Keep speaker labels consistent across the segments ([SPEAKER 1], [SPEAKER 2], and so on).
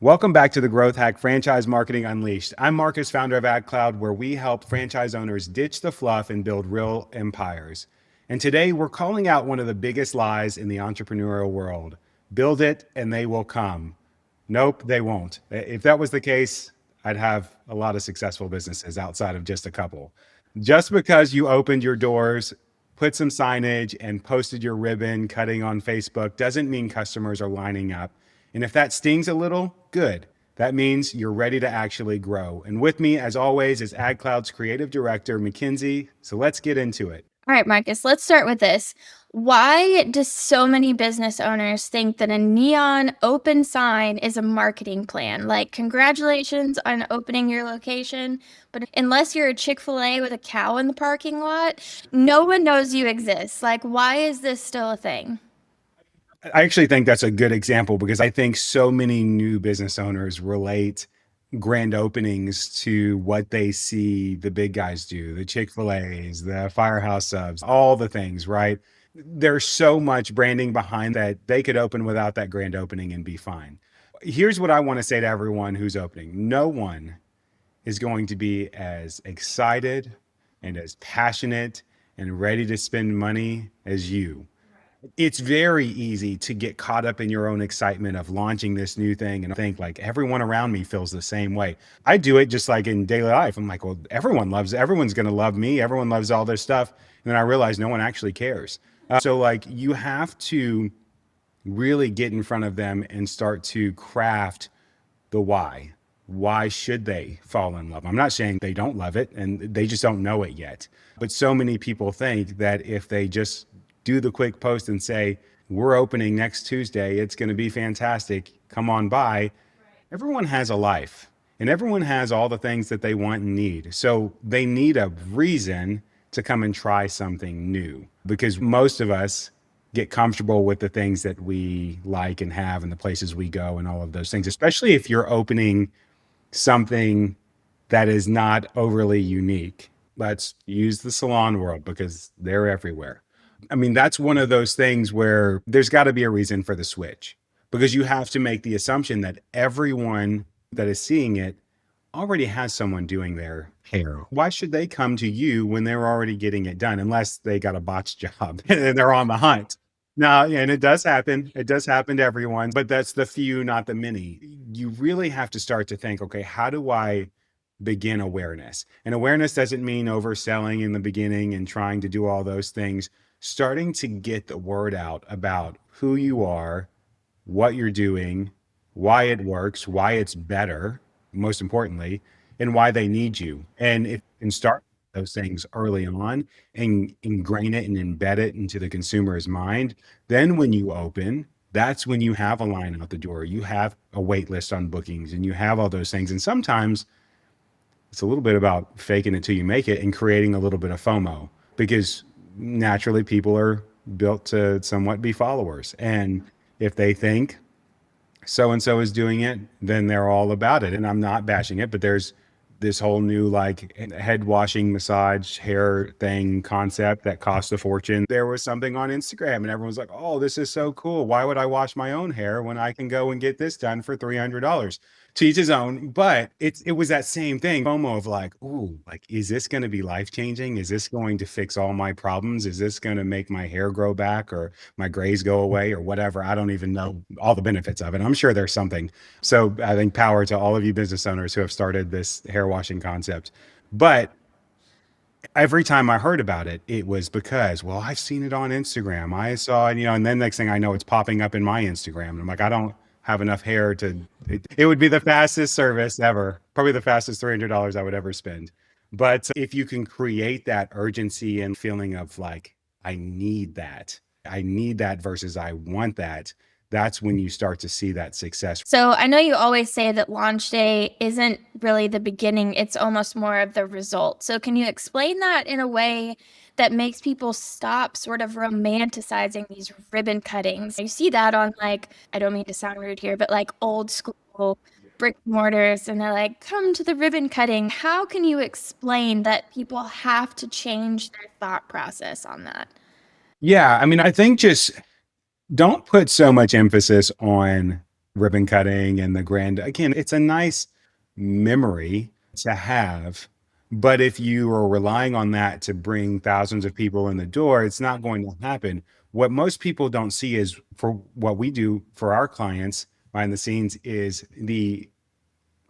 [SPEAKER 1] Welcome back to the Growth Hack Franchise Marketing Unleashed. I'm Marcus, founder of AdCloud, where we help franchise owners ditch the fluff and build real empires. And today we're calling out one of the biggest lies in the entrepreneurial world. Build it and they will come. Nope, they won't. If that was the case, I'd have a lot of successful businesses outside of just a couple. Just because you opened your doors, put some signage, and posted your ribbon cutting on Facebook doesn't mean customers are lining up. And if that stings a little, good. That means you're ready to actually grow. And with me, as always, is AdCloud's creative director, McKenzie. So let's get into it.
[SPEAKER 2] All right, Marcus, let's start with this. Why do so many business owners think that a neon open sign is a marketing plan? Like, congratulations on opening your location, but unless you're a Chick-fil-A with a cow in the parking lot, no one knows you exist. Like, why is this still a thing?
[SPEAKER 1] I actually think that's a good example because I think so many new business owners relate grand openings to what they see the big guys do, the Chick-fil-A's, the Firehouse Subs, all the things, right? There's so much branding behind that they could open without that grand opening and be fine. Here's what I want to say to everyone who's opening. No one is going to be as excited and as passionate and ready to spend money as you. It's very easy to get caught up in your own excitement of launching this new thing and think like everyone around me feels the same way. I do it just like in daily life. I'm like, well, everyone's going to love me. Everyone loves all this stuff. And then I realize no one actually cares. So like you have to really get in front of them and start to craft the why. Why should they fall in love? I'm not saying they don't love it and they just don't know it yet. But so many people think that if they just do the quick post and say, we're opening next Tuesday, it's going to be fantastic, come on by. Everyone has a life and everyone has all the things that they want and need. So they need a reason to come and try something new because most of us get comfortable with the things that we like and have and the places we go and all of those things, especially if you're opening something that is not overly unique. Let's use the salon world because they're everywhere. I mean, that's one of those things where there's got to be a reason for the switch because you have to make the assumption that everyone that is seeing it already has someone doing their hair. Why should they come to you when they're already getting it done unless they got a botched job and they're on the hunt? No, and it does happen. It does happen to everyone, but that's the few, not the many. You really have to start to think, okay, how do I begin awareness? And awareness doesn't mean overselling in the beginning and trying to do all those things. Starting to get the word out about who you are, what you're doing, why it works, why it's better, most importantly, and why they need you. And if you can start those things early on and ingrain it and embed it into the consumer's mind, then when you open, that's when you have a line out the door. You have a wait list on bookings and you have all those things. And sometimes it's a little bit about faking it till you make it and creating a little bit of FOMO because naturally people are built to somewhat be followers. And if they think so and so is doing it, then they're all about it. And I'm not bashing it, but there's this whole new like head washing massage hair thing concept that costs a fortune. There was something on Instagram and everyone's like, oh, this is so cool. Why would I wash my own hair when I can go and get this done for $300? To each his own, but it was that same thing, FOMO of like, ooh, like, is this going to be life changing? Is this going to fix all my problems? Is this going to make my hair grow back or my grays go away or whatever? I don't even know all the benefits of it. I'm sure there's something. So I think power to all of you business owners who have started this hair washing concept. But every time I heard about it, it was because, well, I've seen it on Instagram. I saw it, and then next thing I know, it's popping up in my Instagram. And I'm like, I don't have enough hair it would be the fastest service ever, probably the fastest $300 I would ever spend. But if you can create that urgency and feeling of like, I need that versus I want that, that's when you start to see that success.
[SPEAKER 2] So I know you always say that launch day isn't really the beginning, it's almost more of the result. So can you explain that in a way that makes people stop sort of romanticizing these ribbon cuttings? You see that on like, I don't mean to sound rude here, but like old school brick mortars, and they're like, come to the ribbon cutting. How can you explain that people have to change their thought process on that?
[SPEAKER 1] Yeah, I mean, I think just don't put so much emphasis on ribbon cutting and the grand. Again, it's a nice memory to have. But if you are relying on that to bring thousands of people in the door, it's not going to happen. What most people don't see is for what we do for our clients behind the scenes is the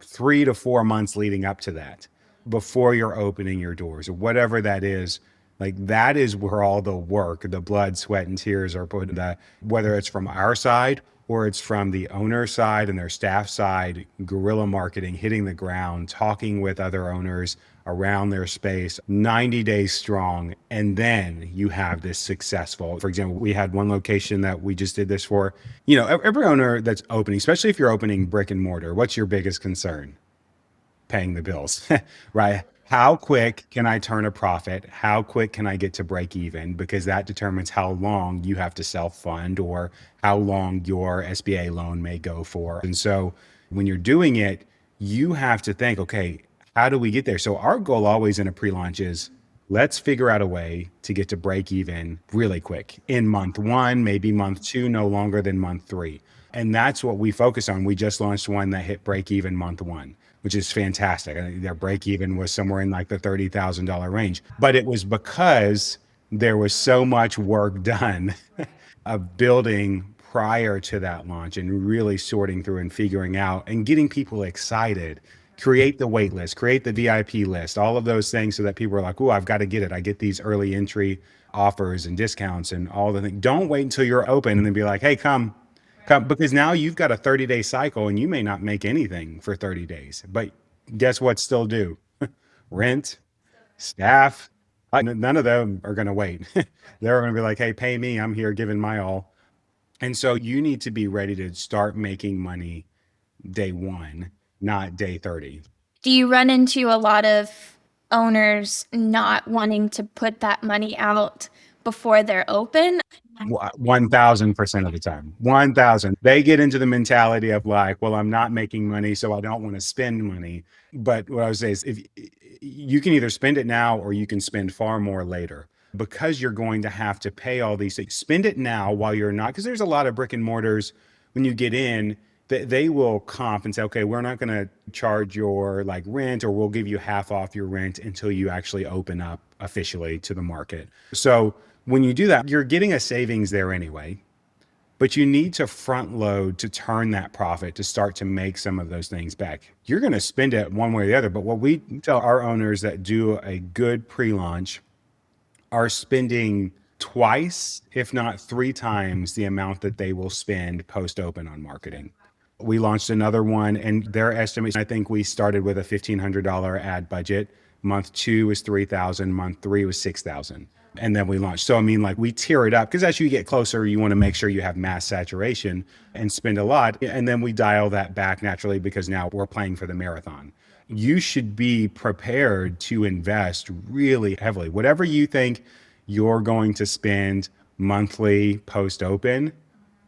[SPEAKER 1] 3 to 4 months leading up to that before you're opening your doors or whatever that is. Like that is where all the work, the blood, sweat, and tears are put in that, whether it's from our side or it's from the owner side and their staff side, guerrilla marketing, hitting the ground, talking with other owners around their space, 90 days strong. And then you have this successful, for example, we had one location that we just did this for, every owner that's opening, especially if you're opening brick and mortar, what's your biggest concern? Paying the bills, right? How quick can I turn a profit? How quick can I get to break even? Because that determines how long you have to self fund or how long your SBA loan may go for. And so when you're doing it, you have to think, okay, how do we get there? So our goal always in a pre launch is let's figure out a way to get to break even really quick in month one, maybe month two, no longer than month three. And that's what we focus on. We just launched one that hit break even month one, which is fantastic. I think their break even was somewhere in like the $30,000 range. But it was because there was so much work done of building prior to that launch and really sorting through and figuring out and getting people excited. Create the wait list, create the VIP list, all of those things so that people are like, oh, I've got to get it. I get these early entry offers and discounts and all the things. Don't wait until you're open and then be like, hey, come, because now you've got a 30-day cycle and you may not make anything for 30 days. But guess what's still due? Rent, staff. None of them are going to wait. They're going to be like, hey, pay me. I'm here giving my all. And so you need to be ready to start making money day one, not day 30.
[SPEAKER 2] Do you run into a lot of owners not wanting to put that money out before they're open?
[SPEAKER 1] 1000% of the time. 1000. They get into the mentality of like, well, I'm not making money, so I don't want to spend money. But what I would say is if you can either spend it now or you can spend far more later because you're going to have to pay all these things. Spend it now while you're not, because there's a lot of brick and mortars when you get in, they will comp and say, okay, we're not going to charge your like rent or we'll give you half off your rent until you actually open up officially to the market. So when you do that, you're getting a savings there anyway, but you need to front load to turn that profit to start to make some of those things back. You're going to spend it one way or the other. But what we tell our owners that do a good pre-launch are spending twice, if not three times the amount that they will spend post-open on marketing. We launched another one and their estimation, I think we started with a $1,500 ad budget. Month two was 3,000, month three was 6,000. And then we launched. So, I mean, like we tier it up because as you get closer, you want to make sure you have mass saturation and spend a lot. And then we dial that back naturally because now we're playing for the marathon. You should be prepared to invest really heavily. Whatever you think you're going to spend monthly post open,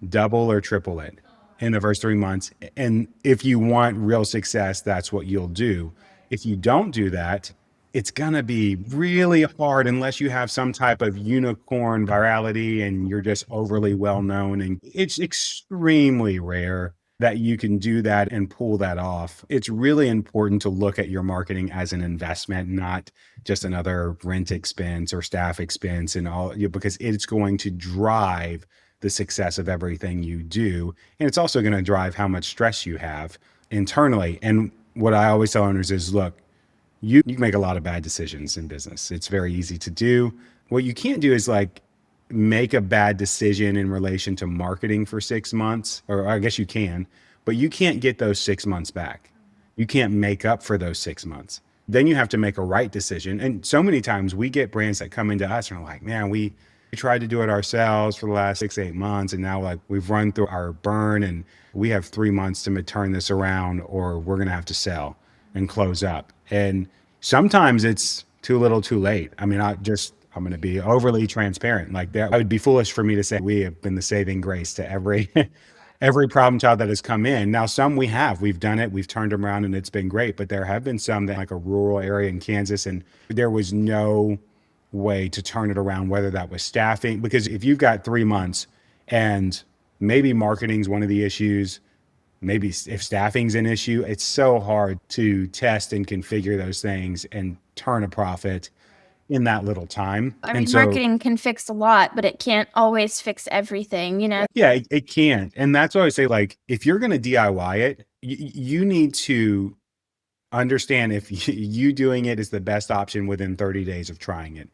[SPEAKER 1] double or triple it in the first 3 months. And if you want real success, that's what you'll do. If you don't do that, it's going to be really hard unless you have some type of unicorn virality and you're just overly well known. And it's extremely rare that you can do that and pull that off. It's really important to look at your marketing as an investment, not just another rent expense or staff expense and all, because it's going to drive the success of everything you do. And it's also going to drive how much stress you have internally. And what I always tell owners is, look, you make a lot of bad decisions in business. It's very easy to do. What you can't do is like make a bad decision in relation to marketing for 6 months, or I guess you can, but you can't get those 6 months back. You can't make up for those 6 months. Then you have to make a right decision. And so many times we get brands that come into us and are like, man, we tried to do it ourselves for the last 6, 8 months. And now like we've run through our burn and we have 3 months to turn this around or we're going to have to sell and close up. And sometimes it's too little too late. I mean, I'm going to be overly transparent. Like that, it would be foolish for me to say we have been the saving grace to every every problem child that has come in. Now, some we've done it, we've turned them around and it's been great, but there have been some that like a rural area in Kansas and there was no way to turn it around, whether that was staffing, because if you've got 3 months and maybe marketing is one of the issues, maybe if staffing's an issue, it's so hard to test and configure those things and turn a profit in that little time.
[SPEAKER 2] I
[SPEAKER 1] And
[SPEAKER 2] mean,
[SPEAKER 1] so,
[SPEAKER 2] marketing can fix a lot, but it can't always fix everything, you know?
[SPEAKER 1] yeah, it can. And that's why I say, like, if you're going to DIY it, you need to understand if you doing it is the best option within 30 days of trying it.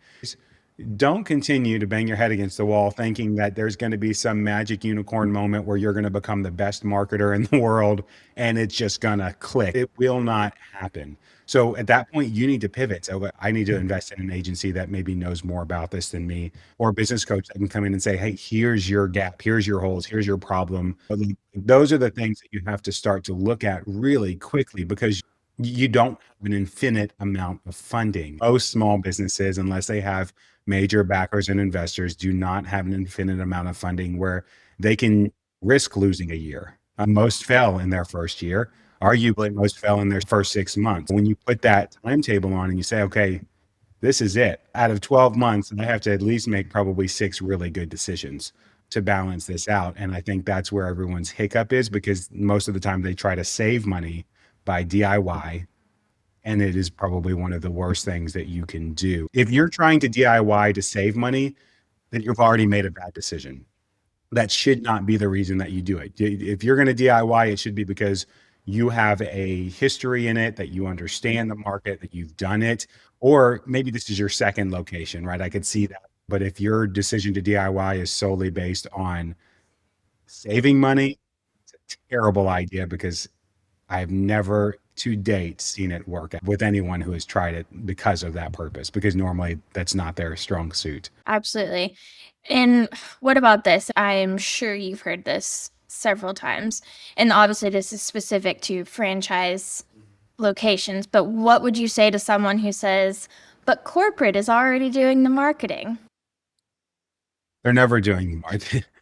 [SPEAKER 1] Don't continue to bang your head against the wall thinking that there's going to be some magic unicorn moment where you're going to become the best marketer in the world and it's just going to click. It will not happen. So at that point, you need to pivot. So I need to invest in an agency that maybe knows more about this than me, or a business coach that can come in and say, hey, here's your gap, here's your holes, here's your problem. Those are the things that you have to start to look at really quickly, because you don't have an infinite amount of funding. Most small businesses, unless they have major backers and investors, do not have an infinite amount of funding where they can risk losing a year. Most fail in their first year. Arguably, most fail in their first 6 months. When you put that timetable on and you say, okay, this is it. Out of 12 months, I have to at least make probably 6 really good decisions to balance this out. And I think that's where everyone's hiccup is, because most of the time they try to save money by DIY, and it is probably one of the worst things that you can do. If you're trying to DIY to save money, then you've already made a bad decision. That should not be the reason that you do it. If you're going to DIY, it should be because you have a history in it, that you understand the market, that you've done it, or maybe this is your second location, right? I could see that. But if your decision to DIY is solely based on saving money, it's a terrible idea, because I've never to date seen it work with anyone who has tried it because of that purpose, because normally that's not their strong suit.
[SPEAKER 2] Absolutely. And what about this? I am sure you've heard this several times. And obviously, this is specific to franchise locations. But what would you say to someone who says, but corporate is already doing the marketing?
[SPEAKER 1] They're never doing more.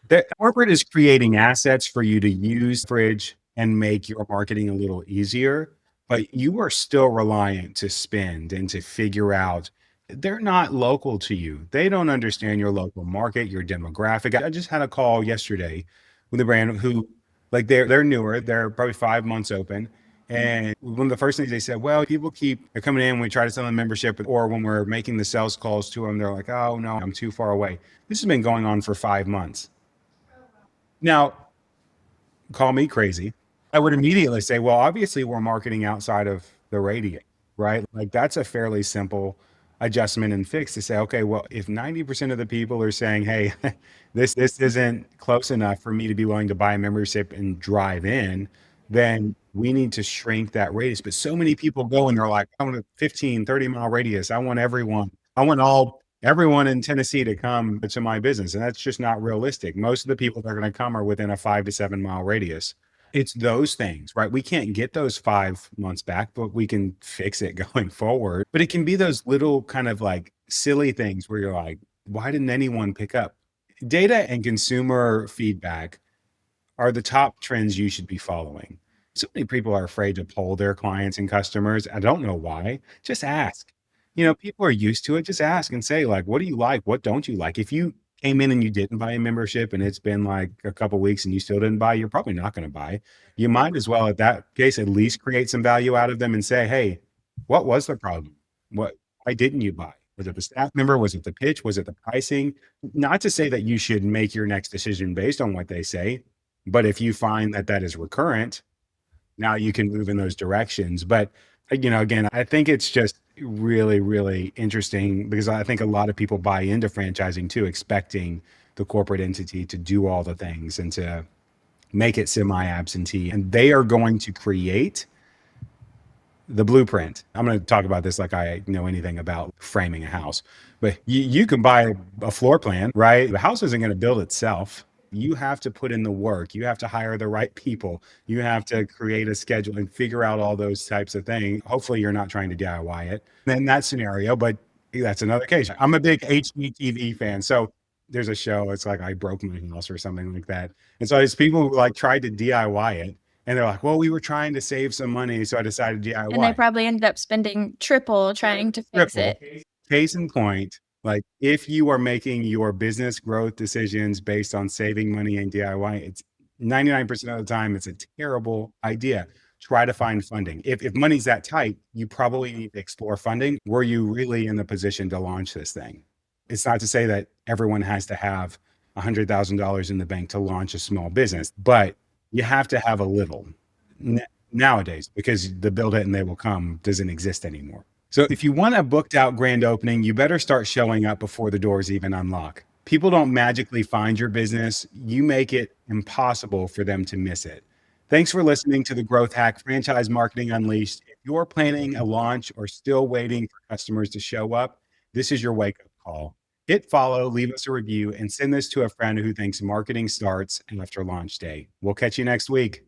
[SPEAKER 1] The corporate is creating assets for you to use fridge and make your marketing a little easier, but you are still reliant to spend and to figure out. They're not local to you. They don't understand your local market, your demographic. I just had a call yesterday with a brand who, like, they're newer. They're probably 5 months open. And one of the first things they said, well, people keep they're coming in when we try to sell them membership, or when we're making the sales calls to them, they're like, oh no, I'm too far away. This has been going on for 5 months. Now, call me crazy. I would immediately say, well, obviously we're marketing outside of the radius, right? Like, that's a fairly simple adjustment and fix to say, okay, well, if 90% of the people are saying, hey, this isn't close enough for me to be willing to buy a membership and drive in, then we need to shrink that radius. But so many people go and they're like, I want a 15, 30-mile radius. I want everyone. I want everyone in Tennessee to come to my business. And that's just not realistic. Most of the people that are going to come are within a 5 to 7 mile radius. It's those things, right? We can't get those 5 months back, but we can fix it going forward. But it can be those little kind of like silly things where you're like, why didn't anyone pick up? Data and consumer feedback are the top trends you should be following. So many people are afraid to poll their clients and customers. I don't know why. Just ask. People are used to it. Just ask and say, like, what do you like? What don't you like? If you came in and you didn't buy a membership and it's been like a couple weeks and you still didn't buy, you're probably not going to buy. You might as well, at that case, at least create some value out of them and say, hey, what was the problem? Why didn't you buy? Was it the staff member? Was it the pitch? Was it the pricing? Not to say that you should make your next decision based on what they say, but if you find that that is recurrent, now you can move in those directions. But, again, I think it's just really, really interesting, because I think a lot of people buy into franchising too, expecting the corporate entity to do all the things and to make it semi-absentee. And they are going to create the blueprint. I'm going to talk about this like I know anything about framing a house, but you can buy a floor plan, right? The house isn't going to build itself. You have to put in the work. You have to hire the right people. You have to create a schedule and figure out all those types of things. Hopefully you're not trying to DIY it in that scenario, but that's another case. I'm a big HGTV fan. So there's a show, it's like I Broke My House or something like that. And so it's people who like tried to DIY it, and they're like, well, we were trying to save some money, so I decided
[SPEAKER 2] And they
[SPEAKER 1] DIY.
[SPEAKER 2] probably ended up spending triple trying to fix
[SPEAKER 1] Triple.
[SPEAKER 2] it.
[SPEAKER 1] Case in point, like, if you are making your business growth decisions based on saving money and DIY, it's 99% of the time, it's a terrible idea. Try to find funding. If money's that tight, you probably need to explore funding. Were you really in the position to launch this thing? It's not to say that everyone has to have $100,000 in the bank to launch a small business, but you have to have a little nowadays, because the build it and they will come doesn't exist anymore. So if you want a booked out grand opening, you better start showing up before the doors even unlock. People don't magically find your business. You make it impossible for them to miss it. Thanks for listening to the Growth Hack Franchise Marketing Unleashed. If you're planning a launch or still waiting for customers to show up, this is your wake up call. Hit follow, leave us a review, and send this to a friend who thinks marketing starts after launch day. We'll catch you next week.